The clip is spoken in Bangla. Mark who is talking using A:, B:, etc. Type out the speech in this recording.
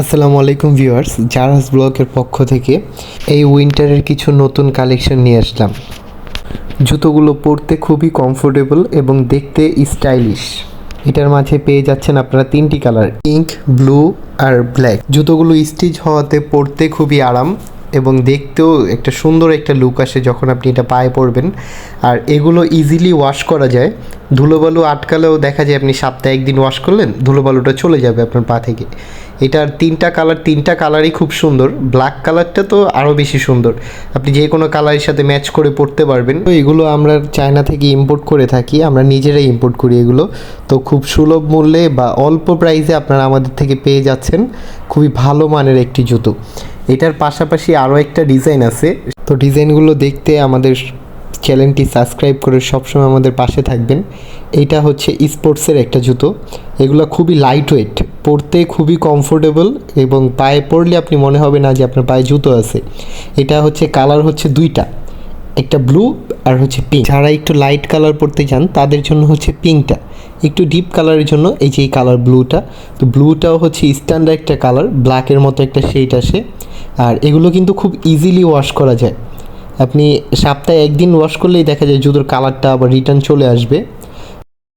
A: আসসালামু আলাইকুম ভিউয়ার্স, জারাস ব্লগের পক্ষ থেকে এই উইন্টারের কিছু নতুন কালেকশন নিয়ে আসলাম। জুতোগুলো পরতে খুবই কমফোর্টেবল এবং দেখতে স্টাইলিশ। এটার মাঝে পেয়ে যাচ্ছেন আপনারা তিনটি কালার, পিঙ্ক, ব্লু আর ব্ল্যাক। জুতোগুলো স্টিচ হওয়াতে পরতে খুবই আরাম এবং দেখতেও একটা সুন্দর একটা লুক আসে যখন আপনি এটা পায়ে পরবেন। আর এগুলো ইজিলি ওয়াশ করা যায়। ধুলোবালু আটকালেও দেখা যায় আপনি সপ্তাহে একদিন ওয়াশ করলেন, ধুলোবালুটা চলে যাবে আপনার পা থেকে। এটার তিনটা কালারই খুব সুন্দর। ব্ল্যাক কালারটা তো আরও বেশি সুন্দর, আপনি যে কোনো কালারের সাথে ম্যাচ করে পরতে পারবেন। তো এগুলো আমরা চায়না থেকে ইম্পোর্ট করে থাকি, আমরা নিজেরাই ইম্পোর্ট করি এগুলো। তো খুব সুলভ মূল্যে বা অল্প প্রাইসে আপনারা আমাদের থেকে পেয়ে যাচ্ছেন খুবই ভালো মানের একটি জুতো। এটার পাশাপাশি আরও একটা ডিজাইন আছে। তো ডিজাইনগুলো দেখতে আমাদের চ্যানেলটি সাবস্ক্রাইব করে সবসময় আমাদের পাশে থাকবেন। এইটা হচ্ছে স্পোর্টসের একটা জুতো। এগুলো খুবই লাইট ওয়েট, পরতে খুবই কমফোর্টেবল এবং পায়ে পরলে আপনি মনে হবে না যে আপনার পায়ে জুতো আছে। এটা হচ্ছে কালার হচ্ছে দুইটা, একটা ব্লু আর হচ্ছে পিঙ্ক। যারা একটু লাইট কালার পরতে চান তাদের জন্য হচ্ছে পিঙ্কটা, একটু ডিপ কালারের জন্য এই যে এই কালার ব্লুটা। তো ব্লুটাও হচ্ছে স্ট্যান্ডার্ড একটা কালার, ব্ল্যাকের মতো একটা শেড আসে। আর এগুলো কিন্তু খুব ইজিলি ওয়াশ করা যায়। আপনি সপ্তাহে একদিন ওয়াশ করলেই দেখা যায় জুতোর কালারটা আবার রিটার্ন চলে আসবে।